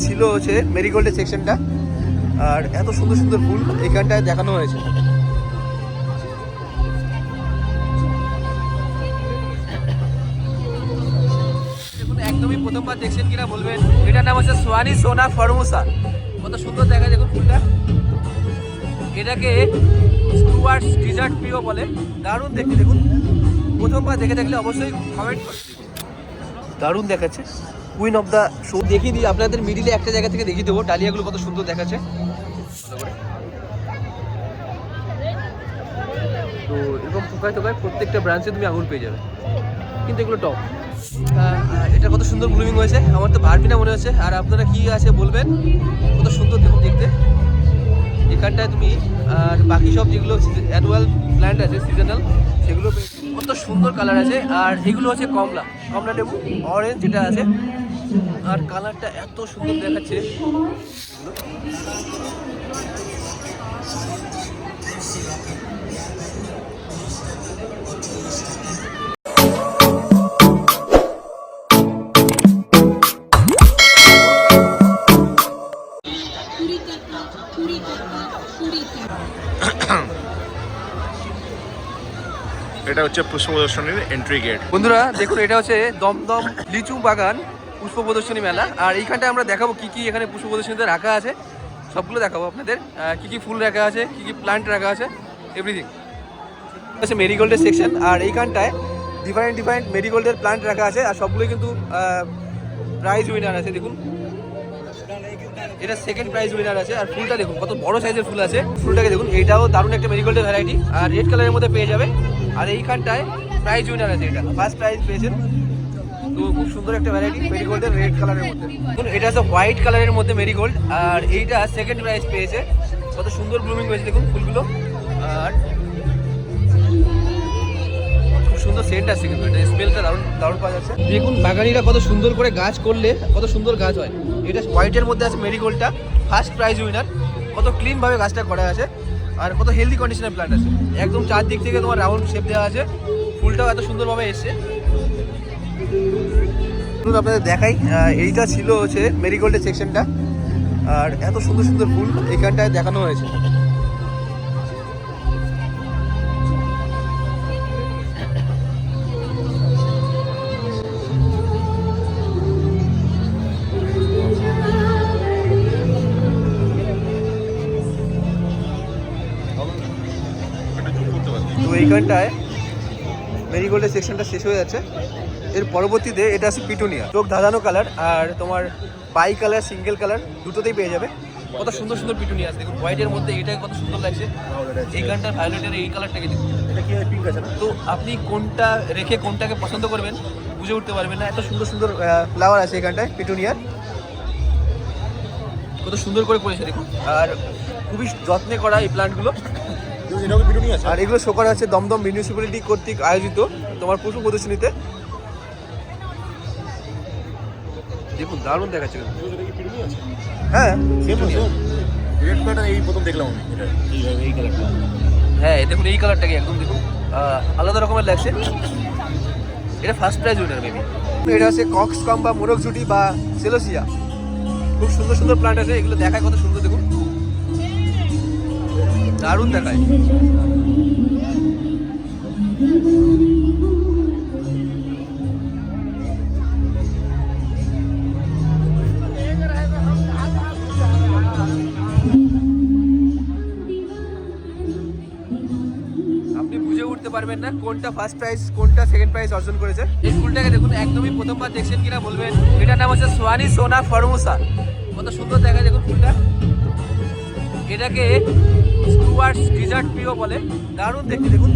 ছিল হচ্ছে মেরিগোল্ডের সেকশনটা, আর এত সুন্দর সুন্দর ফুল এখানটায় দেখানো হয়েছে। একদমই প্রথমবার দেখছেন কিনা বলবেন। এটার নাম হচ্ছে সোয়ানি সোনা ফরমোসা। কত সুন্দর দেখা দেখুন ফুলটা। এটাকে স্টুয়ার্টস ডিজার্ট পিও বলে। দারুণ দেখতে দেখুন, প্রথমবার দেখে থাকলে অবশ্যই কমেন্ট করুন। দারুণ দেখাচ্ছে, কুইন অফ দ্য শো। দেখিয়ে দিই আপনাদের মিডিলে একটা জায়গা থেকে দেখিয়ে দেবো ডালিয়াগুলো কত সুন্দর দেখাচ্ছে। তো এরকম থোকায় থোকায় প্রত্যেকটা ব্রাঞ্চে তুমি আঙুর পেয়ে যাবে, কিন্তু এগুলো টপ। এটা কত সুন্দর ব্লুমিং হয়েছে, আমার তো ভারপিনা মনে হচ্ছে। আর আপনারা কি আছে বলবেন, কত সুন্দর দেখুন দেখতে এখানটায় তুমি। আর বাকি সব যেগুলো অ্যানুয়াল প্ল্যান্ট আছে সিজনাল, সেগুলো কত সুন্দর কালার আছে। আর এগুলো হচ্ছে কমলা কমলা লেবু, অরেঞ্জ যেটা আছে। আর কালারটা এত সুন্দর দেখাচ্ছে। এটা হচ্ছে পুষ্প প্রদর্শনীর এন্ট্রি গেট। বন্ধুরা দেখুন, এটা হচ্ছে দমদম লিচু বাগান পুষ্প প্রদর্শনী মেলা। আর এইখানটা আমরা দেখাবো কি কি এখানে পুষ্প প্রদর্শনীতে রাখা আছে, সবগুলো দেখাবো আপনাদের। কি কি ফুল রাখা আছে, কি কি প্লান্ট রাখা আছে, এভরিথিং। আছে মেরিগোল্ডের সেকশন, আর এইখানটায় ডিফারেন্ট ডিফারেন্ট মেরিগোল্ডের প্লান্ট রাখা আছে। আর সবগুলোই কিন্তু প্রাইজ উইনার আছে। দেখুন এটা সেকেন্ড প্রাইজ উইনার আছে। আর ফুলটা দেখুন কত বড় সাইজের ফুল আছে। ফুলটাকে দেখুন, এইটাও দারুণ একটা মেরিগোল্ডের ভ্যারাইটি, আর রেড কালারের মধ্যে পেয়ে যাবে। আর এইখানটায় প্রাইজ উইনার আছে, এটা ফার্স্ট প্রাইজ পেয়েছেন। তো খুব সুন্দর একটা ভ্যারাইটি মেরিগোল্ডের রেড কালারের মধ্যে। দেখুন এটা আছে হোয়াইট কালারের মধ্যে মেরিগোল্ড, আর এইটা সেকেন্ড প্রাইজ পেয়েছে। কত সুন্দর ব্লুমিং হয়েছে দেখুন ফুলগুলো, আর খুব সুন্দর সেন্ট আছে, কিন্তু এটা স্মেলটা দারুণ দারুণ পাওয়া যাচ্ছে। দেখুন বাগানিরা কত সুন্দর করে গাছ করলে কত সুন্দর গাছ হয়। এটা হোয়াইটের মধ্যে আছে মেরিগোল্ডটা, ফার্স্ট প্রাইজ উইনার। কত ক্লিনভাবে গাছটা করা আছে, আর কত হেলদি কন্ডিশনের প্ল্যান্ট আছে। একদম চারদিক থেকে তোমার রাউন্ড শেপ দেওয়া আছে। ফুলটাও এত সুন্দরভাবে এসছে। আপনাদের দেখাই, এইটা ছিল হচ্ছে মেরিগোল্ডের সেকশনটা, আর এত সুন্দর সুন্দর ফুল এখানটায় দেখানো হয়েছে। তো এইখানটায় মেরিগোল্ডের সেকশনটা শেষ হয়ে যাচ্ছে। এর পরবর্তীতে এটা আছে পিটুনিয়া, চোখ ধাঁধানো কালার, আর তোমার বাই কালার সিঙ্গেল কালার দুটোতেই পেয়ে যাবে। কত সুন্দর সুন্দর পিটুনিয়া আছে দেখুন, হোয়াইটের মধ্যে এটাই কত সুন্দর লাগছে। এইখানটার ভায়োলেটের এই কালারটাকে দেখুন, এটা কি পিঙ্ক আছে না? তো আপনি কোনটা রেখে কোনটাকে পছন্দ করবেন বুঝে উঠতে পারবেন না। এত সুন্দর সুন্দর ফ্লাওয়ার আছে এখানটায় পিটুনিয়ার, কত সুন্দর করে করেছে দেখুন। আর খুবই যত্নে করা এই প্লান্টগুলো। আর এগুলো শো করা আছে দমদম মিউনিসিপ্যালিটি কর্তৃক আয়োজিত তোমার পুষ্প প্রদর্শনীতে। দেখুন দারুণ দেখাচ্ছে। হ্যাঁ এই প্রথম দেখলাম এই কালারটা। হ্যাঁ দেখুন এই কালারটাকে একদম দেখুন আলাদা রকমের লাগছে। এটা ফার্স্ট প্রাইজ উইনার মেবি। এটা হচ্ছে কক্সকম বা মোরগঝুটি বা সেলোসিয়া। খুব সুন্দর সুন্দর প্লান্ট আছে, এগুলো দেখায় কত সুন্দর দেখুন, দারুণ দেখায়। আপনি বুঝে উঠতে পারবেন না কোনটা ফার্স্ট প্রাইজ কোনটা সেকেন্ড প্রাইজ অর্জন করেছে। এই ফুলটাকে দেখুন, একদমই প্রথমবার দেখছেন কিনা বলবেন। এটার নাম হচ্ছে সোয়ানি সোনা ফরমোসা। কত সুন্দর দেখায় দেখুন ফুলটা। এটাকে স্টুয়ার্টস ডিজার্ট পিও বলে। দারুণ দেখতে দেখুন,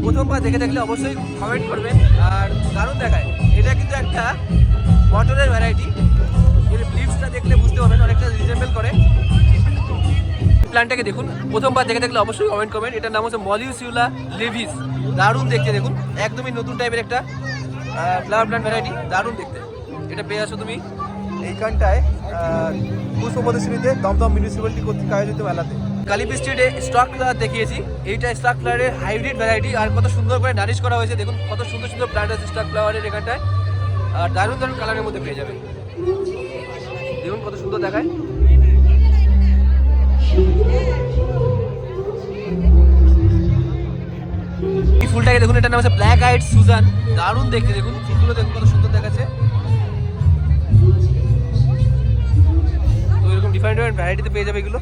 প্রথমবার দেখে থাকলে অবশ্যই কমেন্ট করবেন। আর দারুণ দেখায়। এটা কিন্তু একটা মটরের ভ্যারাইটি। এর লিভসটা দেখলে বুঝতে পারবেন অনেকটা রিজেম্বল করে। প্ল্যান্টটাকে দেখুন, প্রথমবার দেখে থাকলে অবশ্যই কমেন্ট করবেন। এটার নাম হচ্ছে মলিউসিউলা লেভিস। দারুণ দেখতে দেখুন, একদমই নতুন টাইপের একটা ফ্লাওয়ার প্ল্যান্ট ভ্যারাইটি। দারুণ দেখতে। এটা পেয়ে আসো তুমি এইখানটায় পুষ্প প্রদর্শনীতে দমদম মিউনিসিপ্যালিটি কর্তৃক আয়োজিত মেলাতে। কালিপি স্ট্রিটে স্টক ফ্লাওয়ার দেখিয়েছি। এইটা স্টক ফ্লাওয়ারের হাইব্রিড ভ্যারাইটি, আর কত সুন্দর করে নারিশ করা হয়েছে দেখুন। কত সুন্দর সুন্দর প্ল্যান্ট আছে স্টক ফ্লাওয়ারের এখানটায়, আর দারুণ দারুণ কালারের মধ্যে পেয়ে যাবে। দেখুন কত সুন্দর দেখায়। এই ফুলটাকে দেখুন, এটার নাম হচ্ছে ব্ল্যাক আইড সুজান। দারুণ দেখতে, দেখুন ফুলগুলো দেখুন কত সুন্দর দেখাচ্ছে। তো এরকম ডিফারেন্ট ডিফারেন্ট ভ্যারাইটিতে পেয়ে যাবে এগুলো,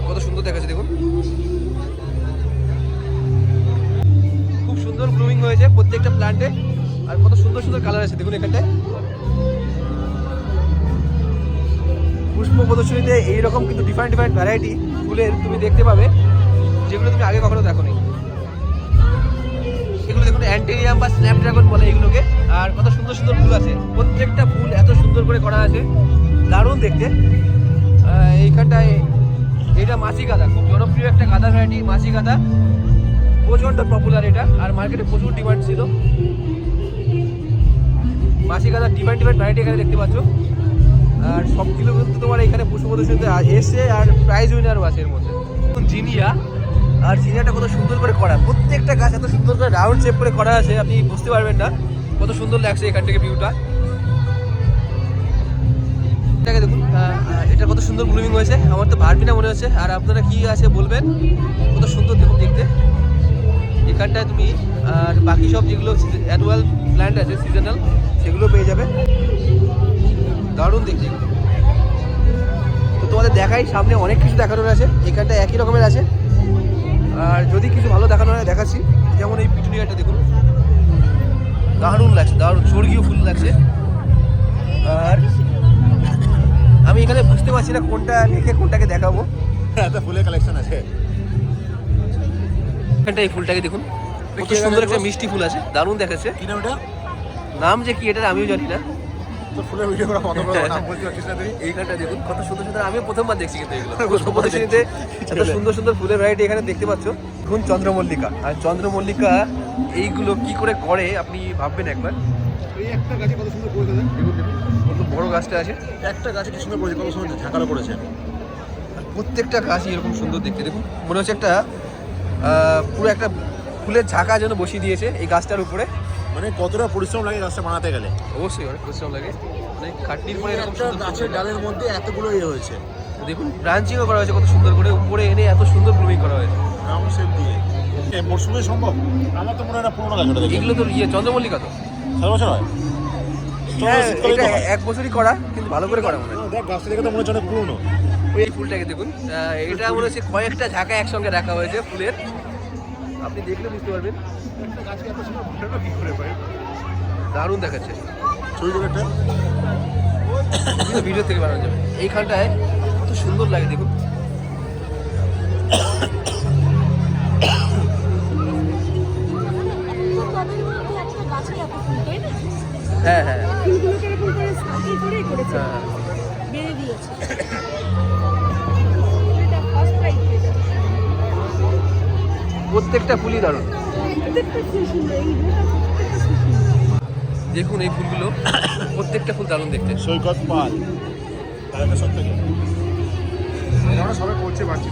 কত সুন্দর দেখাচ্ছে দেখুন। খুব সুন্দর ব্লুমিং হয়েছে প্রত্যেকটা প্ল্যান্টে, আর কত সুন্দর সুন্দর কালার আছে দেখুন এখানটায়। পুষ্প প্রদর্শনীতে এইরকম কিন্তু ডিফারেন্ট ডিফারেন্ট ভ্যারাইটি ফুলের তুমি দেখতে পাবে, যেগুলো তুমি আগে কখনো দেখোনি। এগুলো দেখুন অ্যান্টেরিয়াম বা স্ন্যাপড্রাগন বলে এগুলোকে, আর কত সুন্দর সুন্দর ফুল আছে। প্রত্যেকটা ফুল এত সুন্দর করে করা আছে, দারুণ দেখতে। এইখানটায় এটা মাছি গাঁদা, খুব জনপ্রিয় একটা গাঁদা ভ্যারাইটি। মাছি গাঁদা প্রচণ্ড পপুলার এটা, আর মার্কেটে প্রচুর ডিমান্ড ছিল। মাছি গাঁদার ডিফারেন্ট ডিফারেন্ট ভ্যারাইটি এখানে দেখতে পাচ্ছ, আর সবগুলো কিন্তু তোমার এখানে পুষ্প প্রদর্শনীতে এসে, আর প্রাইজ উইনারও আছে এর মধ্যে। জিনিয়া, আর জিনিয়াটা কত সুন্দর করে করা, প্রত্যেকটা গাছ এত সুন্দর করে রাউন্ড শেপ করে করা আছে, আপনি বুঝতে পারবেন না কত সুন্দর লাগছে এখান থেকে ভিউটা। এটাকে দেখুন, এটা কত সুন্দর ব্লুমিং হয়েছে, আমার তো ভারবিনা মনে হচ্ছে। আর আপনারা কি আছে বলবেন, কত সুন্দর দেখুন দেখতে এখানটায় তুমি। আর বাকি সব যেগুলো অ্যানুয়াল প্ল্যান্ট আছে সিজনাল, সেগুলো পেয়ে যাবে, দারুণ দেখতে। তো তোমাদের দেখাই, সামনে অনেক কিছু দেখানোর আছে, এখানটা একই রকমের আছে। আর যদি কিছু ভালো দেখানো হয় দেখাচ্ছি, যেমন এই পিটুনিয়াটা দেখুন, দারুণ লাগছে, দারুণ স্বর্গীয় ফুল লাগছে। আর আমি এখানে বুঝতে পারছি না কোনটা রেখে কোনটাকে দেখাবো, এত ফুলের কালেকশন আছে। এখানটা এই ফুলটাকে দেখুন, কত সুন্দর একটা মিষ্টি ফুল আছে, দারুণ দেখাচ্ছে। কি নাম এটা? নাম যে কি এটা আমিও জানি না। তো ফুলের ভিডিও করা বন্ধ করে নাম বলতে পারছিস না তুই? এইখানটা দেখুন কত সুন্দর সুন্দর, আমিও প্রথমবার দেখছি কিন্তু এগুলো পুষ্প প্রদর্শনীতে এত সুন্দর সুন্দর ফুলের ভ্যারাইটি এখানে দেখতে পাচ্ছ। দেখুন চন্দ্রমল্লিকা, আর চন্দ্রমল্লিকা এইগুলো কি করে করে আপনি ভাববেন একবার। এই একটা গাছে কত সুন্দর করে দেন। দেখুন দেখুন কত বড় গাছটা আছে, একটা গাছে কি সুন্দর করেছে, কত সুন্দর ঝাঁকালো করেছে। আর প্রত্যেকটা গাছই এরকম সুন্দর দেখতে। দেখুন মনে হচ্ছে একটা পুরো একটা ফুলের ঝাঁকা যেন বসিয়ে দিয়েছে এই গাছটার উপরে। মানে কতটা পরিশ্রম লাগে গাছটা বানাতে গেলে। অবশ্যই অনেক পরিশ্রম লাগে, অনেক খাটনির পরে এরকম একটা সুন্দর গাছের ডালের মধ্যে এতগুলো ইয়ে হয়েছে। দেখুন ব্রাঞ্চিংও করা হয়েছে কত সুন্দর করে, উপরে এনে এত সুন্দর ব্লুমিং করা হয়েছে রাউন্ড শেপ দিয়ে। মরশুমে সম্ভব? আমার তো মনে হয় না পুরোনো গাছ ওটা দেখি। এগুলো তো চন্দ্রমল্লিকা তো সারা বছর হয়? হ্যাঁ, শীতকালেই তো এটা হয়। 1 বছরই করা, কিন্তু ভালো করে করা মনে হয়। দেখ গাছটা দেখে তো মনে হচ্ছে অনেক পুরোনো। ওই ফুলটাকে দেখুন, এটা মনে হচ্ছে কয়েকটা ঝাঁকা একসঙ্গে রাখা হয়েছে ফুলের, আপনি দেখলে বুঝতে পারবেন। একটা গাছকে এত সুন্দর ফুটানো কি করে পারে? দারুণ দেখাচ্ছে, ছবি করে একটা। ভিডিও থেকে বানানো যাবে। এইখানটায় কত সুন্দর লাগে দেখুন, হ্যাঁ হ্যাঁ ফুলগুলোকে এরকম করে সার্কেল করেই করেছে, হ্যাঁ। বেড়ে দিয়েছে। এটা ফার্স্ট প্রাইজ পেয়েছে। প্রত্যেকটা ফুলই দারুণ। প্রত্যেকটা ফুল সুন্দর, এই ভিউটা প্রত্যেকটা ফুল সুন্দর। দেখুন এই ফুলগুলো প্রত্যেকটা ফুল দারুণ দেখতে। সৈকত পাল তার একটা সব থেকে আমরা সবাই করছে পারছি।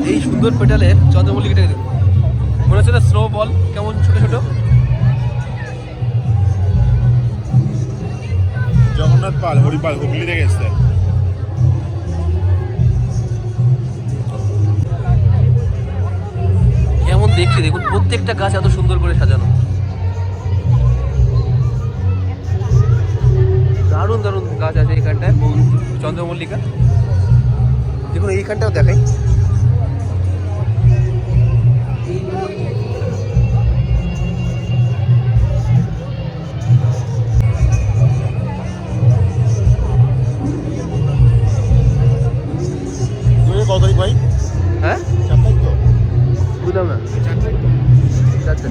এই সুন্দর পেটালের চন্দ্রমল্লিকাটাকে দেখুন, মনে হচ্ছে না স্নো বল, কেমন ছোট ছোট। জগন্নাথ পাল, হরিপাল, হুগলি থেকে এসছে। কেমন দেখতে দেখুন, প্রত্যেকটা গাছ এত সুন্দর করে সাজানো, দারুণ দারুণ গাছ আছে এইখানটায় চন্দ্রমল্লিকা। দেখুন এইখানটাও দেখাই, কত তারিখ ভাই? হ্যাঁ 4 তারিখ তো? বুঝলাম না। 4 তারিখ তো? আচ্ছা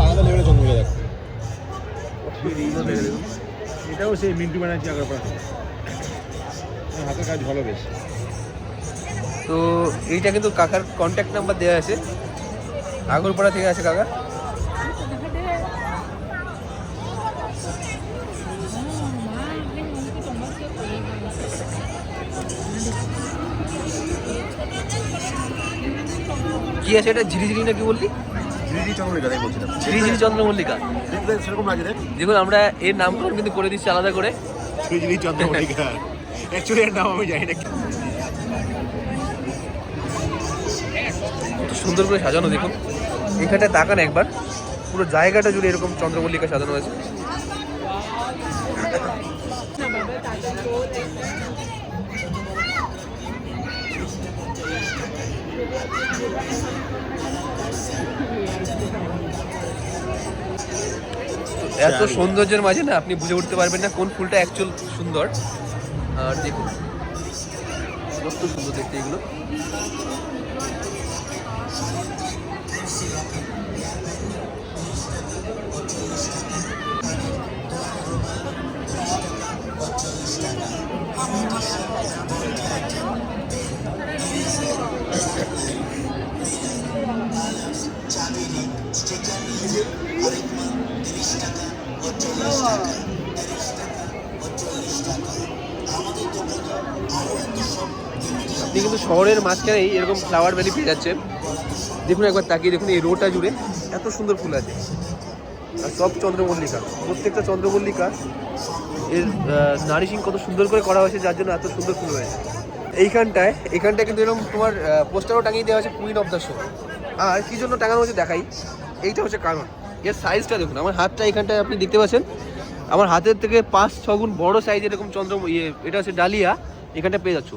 আলাদা লেভেলের চন্দ্রমল্লিকা দেখ। এটাও সেই মিন্টু ব্যানার্জি আগের পর হাতের কাজ ভালো বেশ। তো এইটা কিন্তু কাকার কন্ট্যাক্ট নাম্বার দেওয়া আছে, আগরপাড়া থেকে আছে কাকা। কি আছে এটা, ঝিরিঝিরি না কি বললি? ঝিরিঝিরি চন্দ্রমল্লিকা তাই বলছিলাম। ঝিরিঝিরি চন্দ্রমল্লিকা। দেখতে সেরকম লাগে রে। দেখুন আমরা এর নামকরণ কিন্তু করে দিচ্ছি আলাদা করে। ঝিরিঝিরি চন্দ্রমল্লিকা অ্যাকচুয়ালি এর নাম আমি জানি না। কত সুন্দর করে সাজানো দেখুন, এখানটায় তাকান একবার, পুরো জায়গাটা জুড়ে এরকম চন্দ্রমল্লিকা সাজানো আছে। এত সৌন্দর্যের মাঝে না আপনি বুঝে উঠতে পারবেন না কোন ফুলটা অ্যাকচুয়াল সুন্দর। আর দেখুন কত সুন্দর দেখতে এগুলো। আপনি কিন্তু শহরের মাঝখানেই এরকম ফ্লাওয়ার ভ্যালি পেয়ে যাচ্ছেন। দেখুন একবার তাকিয়ে দেখুন, এই রোটা জুড়ে এত সুন্দর ফুল আছে, আর সব চন্দ্রমল্লিকা। প্রত্যেকটা চন্দ্রমল্লিকা এর নারিশিং কত সুন্দর করে করা হয়েছে, যার জন্য এত সুন্দর ফুল হয়েছে। এখানটায় কিন্তু এরকম তোমার পোস্টারও টাঙিয়ে দেওয়া আছে কুইন অফ দ্য শো। আর কী জন্য টাঙানো হচ্ছে দেখাই, এইটা হচ্ছে কারণ। এর সাইজটা দেখুন, আমার হাতটা এখানটায় আপনি দেখতে পাচ্ছেন, আমার হাতের থেকে 5-6 গুণ বড় সাইজের এরকম এটা হচ্ছে ডালিয়া এখানটা পেয়ে যাচ্ছ।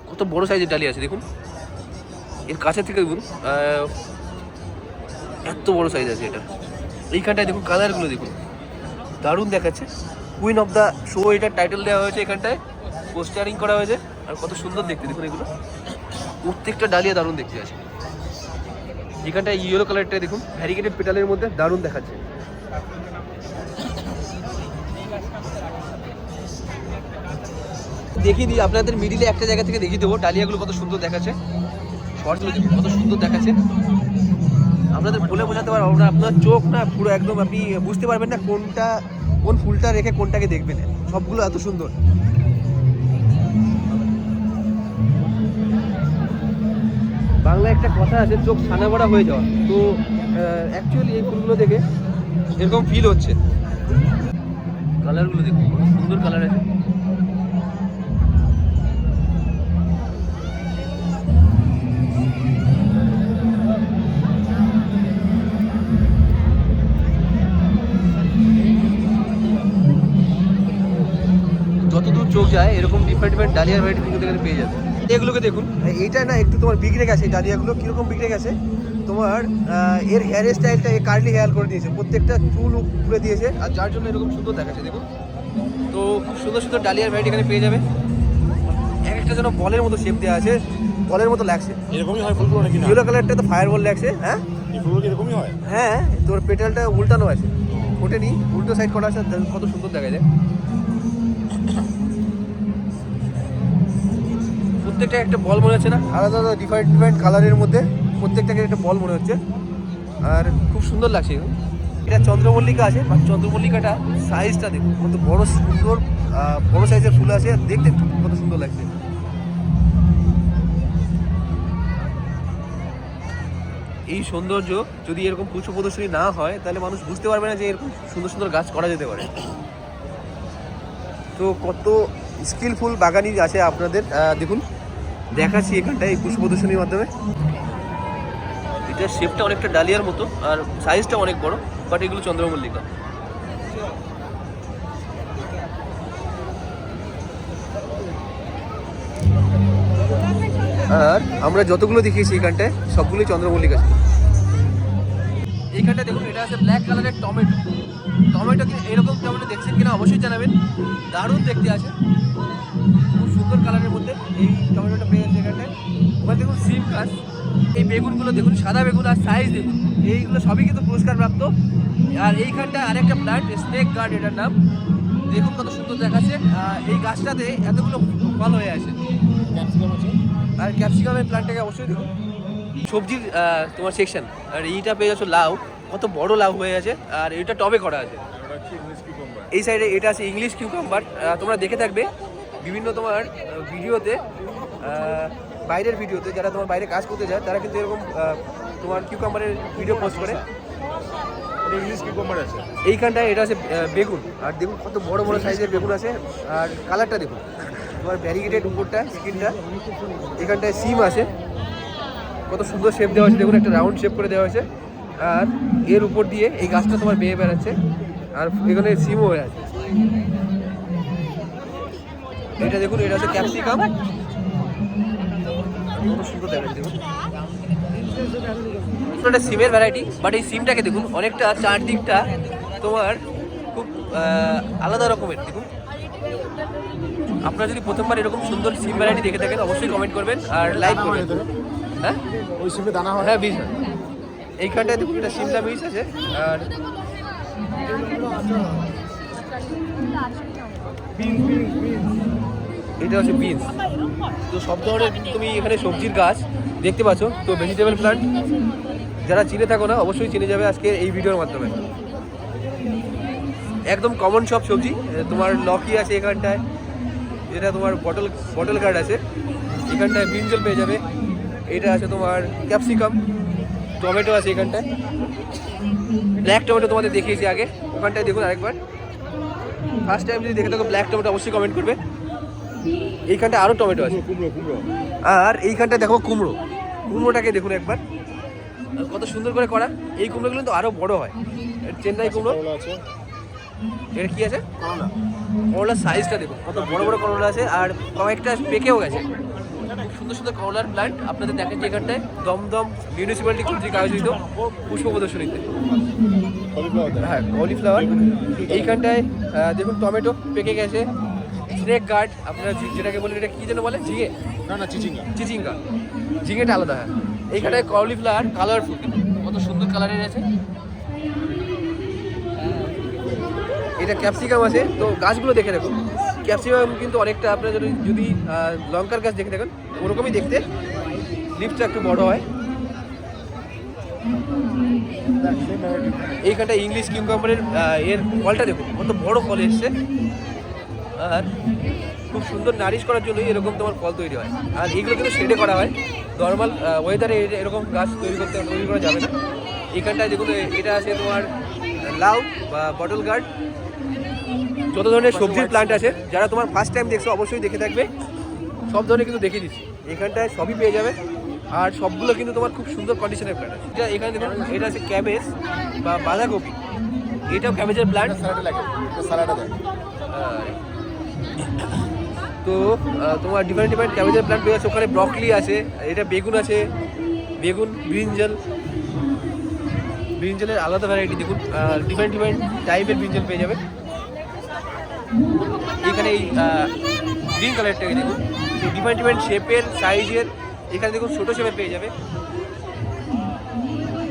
কত বড় সাইজের ডালিয়া আছে দেখুন, এর কাছের থেকে দেখুন এত বড় সাইজ আছে এটা। এইখানটায় দেখুন কালারগুলো দেখুন, দারুণ দেখাচ্ছে। কুইন অফ দ্য শো এটার টাইটেল দেওয়া হয়েছে, এখানটায় পোস্টারিং করা হয়েছে। আর কত সুন্দর দেখতে দেখুন এগুলো, প্রত্যেকটা ডালিয়া দারুণ দেখতে আছে। এখানটায় ইয়েলো কালারটা দেখুন, ভ্যারিগেটেড পেটালের মধ্যে দারুণ দেখাচ্ছে। দেখিয়ে দিই আপনাদের মিডিলে একটা জায়গা থেকে দেখিয়ে দেবো ডালিয়াগুলো কত সুন্দর দেখাচ্ছে, শর্টগুলো কত সুন্দর দেখাচ্ছে। আপনাদের বলে বোঝাতে পারবো না, আপনার চোখ না পুরো একদম আপনি বুঝতে পারবেন না কোন ফুলটা রেখে কোনটাকে দেখবেন, সবগুলো এত সুন্দর। বাংলায় একটা কথা আছে, চোখ ছানা বড়া হয়ে যাওয়া। তো অ্যাকচুয়ালি এই ফুলগুলো দেখে এরকম ফিল হচ্ছে। কালারগুলো দেখুন, সুন্দর কালার আছে। যতদূর চোখ যায় এরকম ডিফারেন্ট ডালিয়ার ভ্যারাইটি কিন্তু এখানে পেয়ে যাবে। এগুলোকে দেখুন, এইটা না একটু তোমার বিগড়ে গেছে, এই ডালিয়াগুলো কীরকম বিগড়ে গেছে তোমার, এর হেয়ার স্টাইলটা কার্লি হেয়ার করে দিয়েছে, প্রত্যেকটা চুল উপরে দিয়েছে, আর যার জন্য এরকম সুন্দর দেখাচ্ছে দেখুন। তো খুব সুন্দর সুন্দর ডালিয়ার ভ্যারাইটি এখানে পেয়ে যাবে। এক একটা যেন বলের মতো শেপ দেওয়া আছে, বলের মতো লাগছে। এরকমই হয় ফুলগুলো নাকি? না, ইয়েলো কালারটা তো ফায়ার বল লাগছে। হ্যাঁ, এই ফুলগুলো এরকমই হয়। হ্যাঁ, তোর পেটালটা উল্টানো আছে, ওঠেনি, উল্টো সাইড করা আছে, কত সুন্দর দেখা যায়। প্রত্যেকটা একটা বল মনে হচ্ছে না, আলাদা আলাদা ডিফারেন্ট কালারের মধ্যে প্রত্যেকটাকে একটা বল মনে হচ্ছে, আর খুব সুন্দর লাগছে। এটা চন্দ্রমল্লিকা আছে, আর চন্দ্রমল্লিকাটা সাইজটা দেখুন কত বড় সুন্দর, বড় সাইজের ফুল আছে, আর দেখতে কত সুন্দর লাগছে। এই সৌন্দর্য যদি এরকম পুষ্প প্রদর্শনী না হয় তাহলে মানুষ বুঝতে পারবে না যে এরকম সুন্দর সুন্দর গাছ করা যেতে পারে। তো কত স্কিলফুল বাগানি আছে আপনাদের দেখুন, দেখাচ্ছি এখানটায় এই পুষ্প প্রদর্শনীর মাধ্যমে। এটার শেপটা অনেকটা ডালিয়ার মতো, আর সাইজটা অনেক বড়, বাট এগুলো চন্দ্রমল্লিকা। আর আমরা যতগুলো দেখিয়েছি এখানটায় সবগুলোই চন্দ্রমল্লিকা ছিল। এইখানটা দেখুন, এটা আছে ব্ল্যাক কালারের টমেটো। টমেটো কি এরকম টমেটো দেখছেন কিনা অবশ্যই জানাবেন, দারুণ দেখতে আছে, খুব সুন্দর কালারের মধ্যে এই টমেটোটা পেয়ে যাচ্ছে এখানটায়। ওখানে দেখুন সিম গাছ, এই বেগুনগুলো দেখুন, সাদা বেগুন, আর সাইজ দেখুন, এইগুলো সবই কিন্তু পুরস্কার প্রাপ্ত। আর এইখানটায় আরেকটা প্লান্ট, স্নেক গার্ড এটার নাম, দেখুন কত সুন্দর দেখাচ্ছে। এই গাছটাতে এতগুলো ফল হয়ে আছে, আর ক্যাপসিকামের প্লান্টটাকে অবশ্যই দেখুন। সবজির তোমার সেকশন, আর এইটা পেয়ে যাচ্ছ লাউ, কত বড় লাউ হয়ে আছে, আর এটা টবে করা আছে। এই সাইডে এটা আছে ইংলিশ কিউকাম্বার, তোমরা দেখে থাকবে বিভিন্ন তোমার ভিডিওতে বাইরের ভিডিওতে, যারা তোমার বাইরে কাজ করতে যায় তারা কিন্তু এরকম তোমার কিউকাম্বারের ভিডিও পোস্ট করে। এটা ইংলিশ কিউকাম্বার আছে। এইখানটায় এটা আছে বেগুন, আর দেখুন কত বড় বড় সাইজের বেগুন আছে, আর কালারটা দেখুন তোমার ব্যারিকেটেড উপরটা স্কিনটা। এখানটায় সিম আছে, কত সুন্দর শেপ দেওয়া আছে দেখুন, একটা রাউন্ড শেপ করে দেওয়া হয়েছে। আর এর উপর দিয়ে এই গাছটা তোমার বেয়ে বেড়াচ্ছে, আর এখানে সিমও হয়ে আছে। এটা দেখুন, এটা আছে ক্যাপসিকাম, কত সুন্দর দেখাচ্ছে দেখুন। একটা সিমের ভ্যারাইটি, বাট এই সিমটাকে দেখুন অনেকটা চারদিকটা তোমার খুব আলাদা রকমের দেখুন। আপনারা যদি প্রথমবার এরকম সুন্দর সিম ভ্যারাইটি দেখে থাকেন অবশ্যই কমেন্ট করবেন আর লাইক করবেন। হ্যাঁ ওই সিমে দানা হয়। হ্যাঁ বীজ হয় এইখানটায় দেখুন, এটা সিমলা বীজ আছে। আর এটা হচ্ছে বিনস। তো সব ধরনের তুমি এখানে সবজির গাছ দেখতে পাচ্ছ। তো ভেজিটেবল প্লান্ট যারা চিনে থাকো না অবশ্যই চিনে যাবে আজকে এই ভিডিওর মাধ্যমে। একদম কমন সব সবজি, তোমার লকি আছে এখানটায়, যেটা তোমার বটল গার্ড আছে, এখানটায় ব্রিঞ্জল পেয়ে যাবে। এটা আছে তোমার ক্যাপসিকাম, টমেটো আছে এখানটায়, ব্ল্যাক টমেটো তোমাদের দেখিয়েছি আগে, ওখানটায় দেখুন আরেকবার। ফার্স্ট টাইম যদি দেখে থাকো ব্ল্যাক টমেটো অবশ্যই কমেন্ট করবে। এইখানটায় আরও টমেটো আছে, কুমড়ো। আর এইখানটায় দেখো কুমড়োটাকে দেখুন একবার, কত সুন্দর করে করা। এই কুমড়োগুলো কিন্তু আরও বড় হয়, চেন্নাই কুমড়ো। আছে। এটা কি আছে? করলা। করলার সাইজটা দেখুন, কত বড় বড় করলা আছে, আর কয়েকটা পেকেও গেছে। খুব সুন্দর সুন্দর করলার প্ল্যান্ট আপনাদের দেখেন যে এখানটায় দমদম মিউনিসিপ্যালিটি কর্তৃক আয়োজিত পুষ্প প্রদর্শনীতে। হ্যাঁ, কলিফ্লাওয়ার। এইখানটায় দেখুন টমেটো পেকে গেছে, স্নেক গার্ড আপনারা যেটাকে বলেন, এটা কী যেন বলে, ঝিঙে? না চিচিঙ্গা, ঝিঙেটা আলাদা। হ্যাঁ, এইখানটায় কলিফ্লাওয়ার কালারফুল, কত সুন্দর কালারের আছে। এটা ক্যাপসিকাম আছে। তো গাছগুলো দেখে দেখুন, ক্যাপসিকাম কিন্তু অনেকটা আপনারা যদি লঙ্কার গাছ দেখে দেখুন ওরকমই দেখতে, লিফটটা একটু বড় হয়। এইখানটা ইংলিশ কিউকাম্বারের এর ফলটা দেখুন, কত বড় ফল এসছে, আর খুব সুন্দর নারিশ করার জন্যই এরকম তোমার ফল তৈরি হয়। আর এইগুলো কিন্তু শেডে করা হয়, নর্মাল ওয়েদারে এরকম গাছ তৈরি করা যাবে না। এইখানটায় দেখুন এটা আছে তোমার লাউ বা বটল গার্ড। যত ধরনের সবজির প্লান্ট আছে, যারা তোমার ফার্স্ট টাইম দেখছো অবশ্যই দেখে থাকবে, সব ধরনের কিন্তু দেখিয়ে দিচ্ছি। এখানটায় সবই পেয়ে যাবে, আর সবগুলো কিন্তু তোমার খুব সুন্দর কন্ডিশনের প্ল্যান্ট আছে। এটা এখানে দেখুন, এটা আছে ক্যাবেজ বা বাঁধাকপি, এটাও ক্যাবেজের প্ল্যান্ট। তো তোমার ডিফারেন্ট ক্যাবেজের প্ল্যান্ট পেয়ে যাচ্ছে। ওখানে ব্রকলি আছে, এটা বেগুন আছে, বেগুন, ব্রিঞ্জলের আলাদা ভ্যারাইটি দেখুন, ডিফারেন্ট টাইপের ব্রিঞ্জল পেয়ে যাবে। এখানে এই গ্রিন কালারটাকে দেখুন, ডিফারেন্ট শেপের সাইজের, এখানে দেখুন ছোটো শেপের পেয়ে যাবে।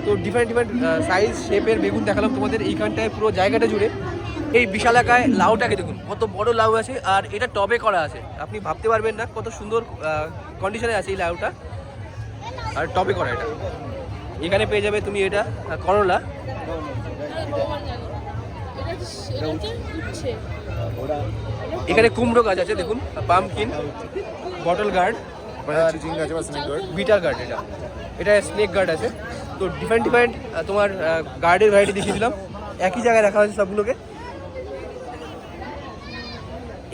তো ডিফারেন্ট সাইজ শেপের বেগুন দেখালাম তোমাদের এইখানটায় পুরো জায়গাটা জুড়ে। এই বিশালাকায় লাউটাকে দেখুন, কত বড় লাউ আছে, আর এটা টবে করা আছে। আপনি ভাবতে পারবেন না কত সুন্দর কন্ডিশনে আছে এই লাউটা, আর টবে করা। এটা এখানে পেয়ে যাবে তুমি এটা করলা। এখানে কুমড়ো গাছ আছে দেখুন, pumpkin, bottle gourd, bitter gourd, এটা স্নেক গার্ড আছে। তো ডিফারেন্ট তোমার গার্ডের ভ্যারাইটি দেখিয়ে দিলাম, একই জায়গায় রাখা হয়েছে সবগুলোকে।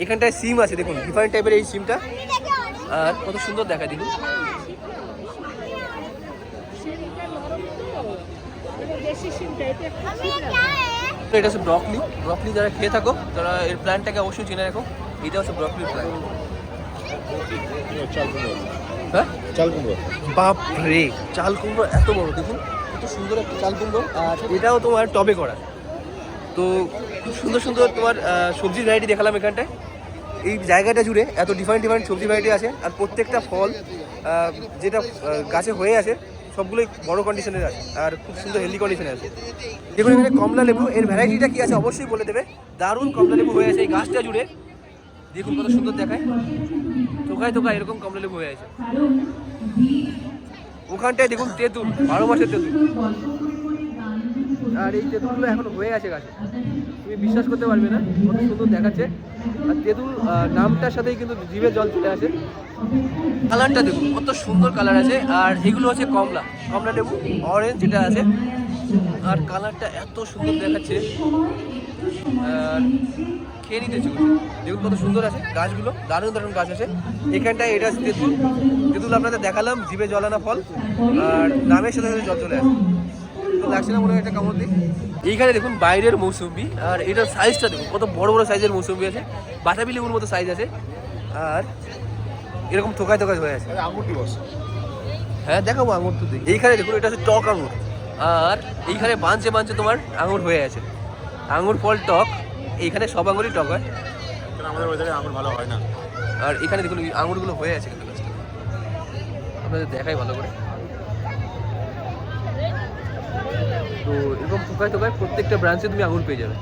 এখানটায় সিম আছে দেখুন, ডিফারেন্ট টাইপের এই সিমটা, আর কত সুন্দর দেখা দেখুন। এটা হচ্ছে ব্রকলি যারা খেয়ে থাকো তারা এর প্ল্যান্টটাকে অবশ্যই চিনে রাখো। এটা হচ্ছে ব্রকলির প্ল্যান্ট। হ্যাঁ, চাল কুমড়ো। বাপ রে, চাল কুমড়ো এত বড় দেখুন, কত সুন্দর একটা চাল কুমড়ো, আর এটাও তোমার টবে করা। তো খুব সুন্দর তোমার সবজির ভ্যারাইটি দেখালাম এখানটায়। এই জায়গাটা জুড়ে এত ডিফারেন্ট সবজি ভ্যারাইটি আছে, আর প্রত্যেকটা ফল যেটা গাছে হয়ে আছে সবগুলোই বড় কন্ডিশনের আছে, আর খুব সুন্দর হেলদি কন্ডিশনে আছে। দেখুন এখানে কমলা লেবু, এর ভ্যারাইটিটা কি আছে অবশ্যই বলে দেবে। দারুণ কমলা লেবু হয়ে আছে এই গাছটা জুড়ে, দেখুন কত সুন্দর দেখায়, থোকায় এরকম কমলা লেবু হয়ে আছে। ওখানটায় দেখুন তেঁতুল, 12 মাসের তেঁতুল, আর এই তেঁতুলগুলো এখন হয়ে আছে গাছে, তুমি বিশ্বাস করতে পারবে না কত সুন্দর দেখাচ্ছে। আর তেঁতুল নামটার সাথেই কিন্তু জিভে জল চলে আসে, কালারটা দেখুন কত সুন্দর কালার আছে। আর এগুলো হচ্ছে কমলা লেবু, অরেঞ্জ যেটা আছে। আর কালারটা এত সুন্দর দেখাচ্ছে, আর খেয়ে নিতে চলছে। দেখুন কত সুন্দর আছে গাছগুলো, দারুণ দারুণ গাছ আছে এখানটায়। এটা আছে তেঁতুল। তেঁতুল আপনাদের দেখালাম, জিভে জলানা ফল, আর নামের সাথে সাথে জল চলে আসে। তো লাগছে না মনে হয় একটা কামড় দিই। এইখানে দেখুন বাইরের মৌসুম্বি, আর এটার সাইজটা দেখুন কত বড় বড় সাইজের মৌসুম্বি আছে, বাতাবি লেবুর মতো সাইজ আছে। আর এরকম থোকায় থোকায় হয়ে আছে। আঙুর কি বস? হ্যাঁ দেখাবো আঙুর তো। এইখানে দেখুন এটা হচ্ছে টক আঙুর, আর এইখানে বাঞ্চে বাঞ্চে তোমার আঙুর হয়ে আছে। আঙুর ফল টক, এইখানে সব আঙুরই টক হয়। আমাদের ওয়েদারে আঙুর ভালো হয় না। আর এখানে দেখুন এই আঙুরগুলো হয়ে আছে কিন্তু গাছটা, আপনাদের দেখাই ভালো করে। তো এরকম থোকায় থোকায় প্রত্যেকটা ব্রাঞ্চে তুমি আঙুর পেয়ে যাবে,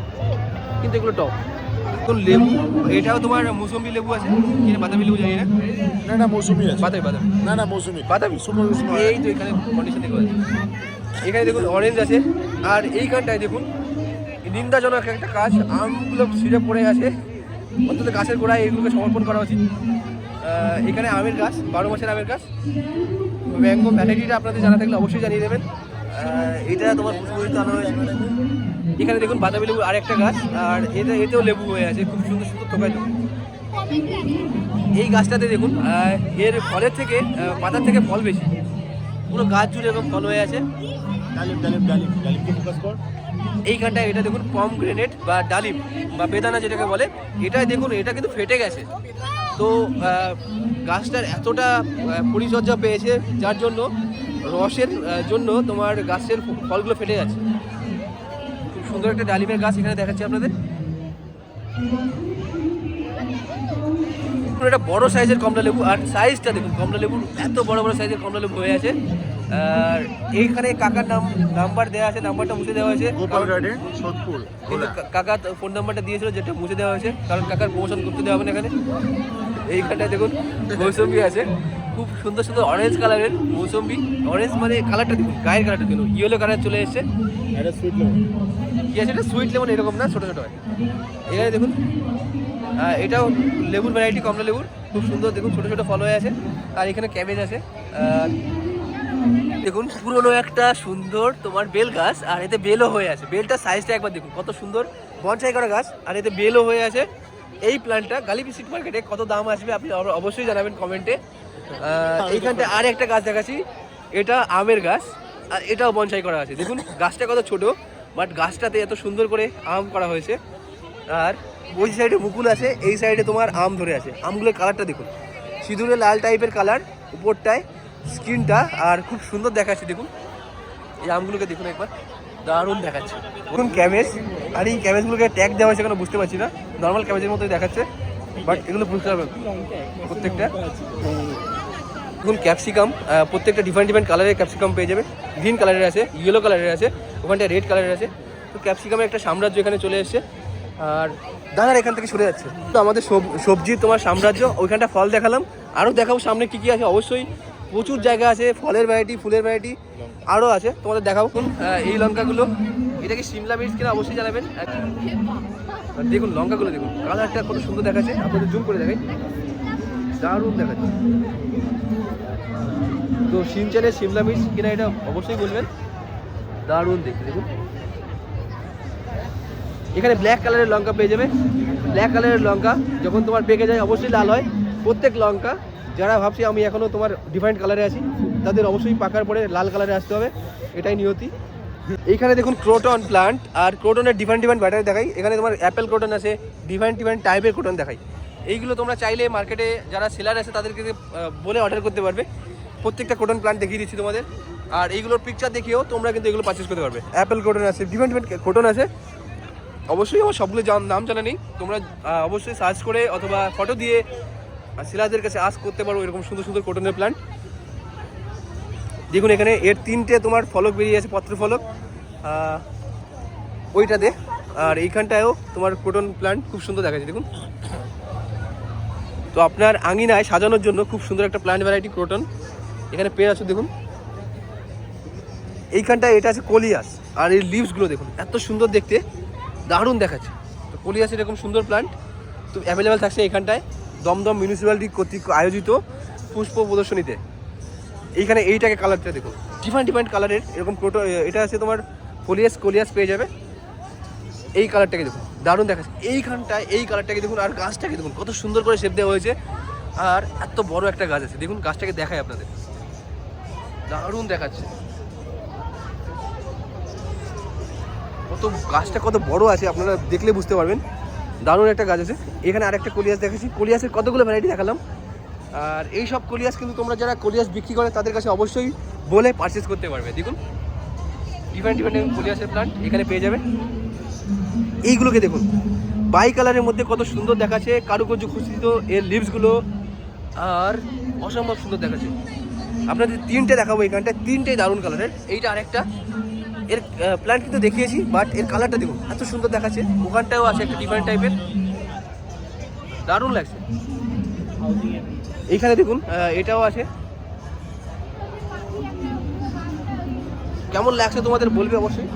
কিন্তু এগুলো টক। দেখুন লেবু, এটাও তোমার মৌসুম্বি লেবু আছে, কিন্তু বাতাবি লেবু জানি না। না না মৌসুমি আছে। বাতাবি বাতাবি না না মৌসুমি। বাতাবি সুপার সুপার। এই তো এখানে কন্ডিশন দেখো। এখানে দেখুন অরেঞ্জ আছে, আর এইখানটায় দেখুন নিন্দাজনক একটা কাজ, আমগুলো ছিঁড়ে পড়ে আছে। অন্তত গাছের গোড়ায় এগুলোকে সমর্পণ করা উচিত। এখানে আমের গাছ, 12 মাসের আমের গাছ। ম্যাঙ্গো ভ্যারাইটিটা আপনাদের জানা থাকলে অবশ্যই জানিয়ে দেবেন। এটা তোমার পুষ্পরিত আনা হয়েছে। এখানে দেখুন বাতাবি লেবু আর একটা গাছ, আর এতেও লেবু হয়ে আছে, খুব সুন্দর সুন্দর থোকায় তো। এই গাছটাতে দেখুন এর ফলের থেকে পাতার থেকে ফল বেশি, পুরো গাছ জুড়ে এরকম ফল হয়ে আছে। ডালিম ডালিম ডালিম ডালিমকে ফোকাস কর। এইখানটায় এটা দেখুন পমগ্রেনেট বা ডালিম বা বেদানা যেটাকে বলে, এটা দেখুন এটা কিন্তু ফেটে গেছে। তো গাছটার এতটা পরিচর্যা পেয়েছে, যার জন্য রসের জন্য তোমার গাছের ফলগুলো ফেটে যাচ্ছে। খুব সুন্দর একটা ডালিমের গাছ এখানে দেখাচ্ছি আপনাদের। এটা বড় সাইজের কমলা লেবু, আর সাইজটা দেখুন কমলা লেবুর এত বড় বড় সাইজের কমলা লেবু হয়ে আছে। আর এইখানে কাকার নাম্বার দেওয়া আছে, নাম্বারটা মুছে দেওয়া হয়েছে। গোপাল গার্ডেন সোদপুর। কিন্তু কাকা ফোন নাম্বারটা দিয়েছিল, যেটা মুছে দেওয়া হয়েছে, কারণ কাকার প্রমোশন করতে দেওয়া হবে না এখানে। এইখানটায় দেখুন মৌসুম্বি আছে, খুব সুন্দর সুন্দর অরেঞ্জ কালারের মৌসুম্বি। অরেঞ্জ মানে কালারটা দেখুন, গায়ের কালারটা দেখুন, ইয়েলো কালার চলে এসছে। এটা সুইট লেমন। কি আছে এটা? সুইট লেমন এরকম না, ছোটো ছোটো হয়। এখানে দেখুন এটাও লেবুর ভ্যারাইটি, কমলা লেবুর, খুব সুন্দর দেখুন ছোটো ছোটো ফল হয়ে আছে। আর এখানে ক্যাবেজ আছে। দেখুন পুরনো একটা সুন্দর তোমার বেল গাছ, আর এতে বেলও হয়ে আছে। বেলটার সাইজটা একবার দেখুন কত সুন্দর, বনসাই করা গাছ, আর এতে বেলও হয়ে আছে। এই প্ল্যান্টটা গালিবি সিট মার্কেটে কত দাম আসবে আপনি অবশ্যই জানাবেন কমেন্টে। এইখানটা আর একটা গাছ দেখাচ্ছি, এটা আমের গাছ, আর এটাও বনসাই করা আছে। দেখুন গাছটা কত ছোট, বাট গাছটাতে এত সুন্দর করে আম করা হয়েছে। আর ওই সাইডে মুকুল আছে, এই সাইডে তোমার আম ধরে আছে। আমগুলোর কালারটা দেখুন, সিঁদুরে লাল টাইপের কালার উপরটায়, স্কিনটা, আর খুব সুন্দর দেখাচ্ছে। দেখুন এই আমগুলোকে দেখুন একবার, দারুণ দেখাচ্ছে। দেখুন ক্যাবেজ, আর এই ক্যাবেজগুলোকে ট্যাগ দেওয়া হয়েছে কেন বুঝতে পারছি না, নর্মাল ক্যাবেজের মতোই দেখাচ্ছে, বাট এগুলো বুঝতে পারবেন প্রত্যেকটা। দেখুন ক্যাপসিকাম, প্রত্যেকটা ডিফারেন্ট ডিফারেন্ট কালারের ক্যাপসিকাম পেয়ে যাবে। গ্রিন কালারের আছে, ইয়েলো কালারের আছে, ওখানটায় রেড কালারের আছে। তো ক্যাপসিকামের একটা সাম্রাজ্য এখানে চলে এসছে। আর দাদার এখান থেকে সরে যাচ্ছে। তো আমাদের সবজির তোমার সাম্রাজ্য, ওইখানটা ফল দেখালাম, আরও দেখাবো সামনে কী কী আছে। অবশ্যই প্রচুর জায়গা আছে, ফলের ভ্যারাইটি, ফুলের ভ্যারাইটি আরও আছে, তোমাদের দেখাবো। এই লঙ্কাগুলো, এটা কি সিমলা মির্চ কিনা অবশ্যই জানাবেন। দেখুন লঙ্কাগুলো দেখুন, কালারটা কত সুন্দর দেখাচ্ছে, আপনাদের জুম করে দেখাই, দারুণ দেখাচ্ছে। তো সিমচালের সিমলা মির্চ কিনা এটা অবশ্যই বলবেন, দারুণ দেখতে। দেখুন এখানে ব্ল্যাক কালারের লঙ্কা পেয়ে যাবে। ব্ল্যাক কালারের লঙ্কা যখন তোমার পেকে যায় অবশ্যই লাল হয় প্রত্যেক লঙ্কা। যারা ভাবছি আমি এখনও তোমার ডিফারেন্ট কালারে আছি, তাদের অবশ্যই পাকার পরে লাল কালারে আসতে হবে, এটাই নিয়তি। এইখানে দেখুন ক্রোটন প্লান্ট, আর ক্রোটনের ডিফারেন্ট ডিফারেন্ট ব্যাটারি দেখাই। এখানে তোমার অ্যাপেল ক্রোটন আছে, ডিফারেন্ট ডিফারেন্ট টাইপের ক্রোটন দেখাই। এইগুলো তোমরা চাইলে মার্কেটে যারা সেলার আছে তাদেরকে বলে অর্ডার করতে পারবে। প্রত্যেকটা ক্রোটন প্লান্ট দেখিয়ে দিচ্ছি তোমাদের, আর এইগুলোর পিকচার দেখিয়েও তোমরা কিন্তু এগুলো পারচেস করতে পারবে। অ্যাপেল ক্রোটন আছে, ডিফারেন্ট ডিফারেন্ট ক্রোটন আছে। অবশ্যই আমার সবগুলো নাম জানা নেই, তোমরা অবশ্যই সার্চ করে অথবা ফটো দিয়ে সেলারদের কাছে আস্ক করতে পারো এরকম সুন্দর সুন্দর ক্রোটনের প্ল্যান্ট। দেখুন এখানে এর 3টে তোমার ফলক বেরিয়ে আছে, পত্র ফলক ওইটাতে। আর এইখানটায়ও তোমার ক্রোটন প্ল্যান্ট খুব সুন্দর দেখাচ্ছে। দেখুন তো আপনার আঙিনায় সাজানোর জন্য খুব সুন্দর একটা প্ল্যান্ট ভ্যারাইটি ক্রোটন এখানে পেয়ে আছো। দেখুন এইখানটায় এটা আছে কোলিয়াস, আর এই লিভসগুলো দেখুন এত সুন্দর দেখতে, দারুণ দেখাচ্ছে। তো কোলিয়াস এরকম সুন্দর প্ল্যান্ট তো অ্যাভেলেবেল থাকছে এইখানটায়। দমদম মিউনিসিপ্যালিটি কর্তৃক আয়োজিত পুষ্প প্রদর্শনীতে। এইখানে এইটাকে কালারটা দেখুন, ডিফারেন্ট ডিফারেন্ট কালারের এরকম টোটো, এটা আছে তোমার কোলিয়াস পেয়ে যাবে। এই কালারটাকে দেখুন, দারুণ দেখাচ্ছে। এইখানটায় এই কালারটাকে দেখুন, আর গাছটাকে দেখুন কত সুন্দর করে শেপ দেওয়া হয়েছে, আর এত বড় একটা গাছ আছে। দেখুন গাছটাকে দেখায় আপনাদের, দারুণ দেখাচ্ছে। কত গাছটা কত বড় আছে আপনারা দেখলে বুঝতে পারবেন, দারুণ একটা গাছ আছে। এখানে আরেকটা কোলিয়াস দেখেছি, কোলিয়াসের কতগুলো ভ্যারাইটি দেখালাম। আর এই সব কোলিয়াস কিন্তু তোমরা যারা কোলিয়াস বিক্রি করে তাদের কাছে অবশ্যই বলে পারচেস করতে পারবে। দেখুন ডিফারেন্ট ডিফারেন্ট কোলিয়াসের প্লান্ট এখানে পেয়ে যাবে। এইগুলোকে দেখুন, বাই কালারের মধ্যে কত সুন্দর দেখাচ্ছে, কারুকার্য খচিত এর লিভসগুলো, আর অসম্ভব সুন্দর দেখাচ্ছে। আপনাদের তিনটে দেখাবো এখানটায়, তিনটেই দারুণ কালারের। এইটা আরেকটা, এর প্ল্যান্ট কিন্তু দেখিয়েছি, বাট এর কালারটা দেখুন এত সুন্দর দেখাচ্ছে। ওখানটাও আছে একটা ডিফারেন্ট টাইপের, দারুণ লাগছে। এইখানে দেখুন এটাও আছে, কেমন লাগছে তোমাদের বলবে অবশ্যই।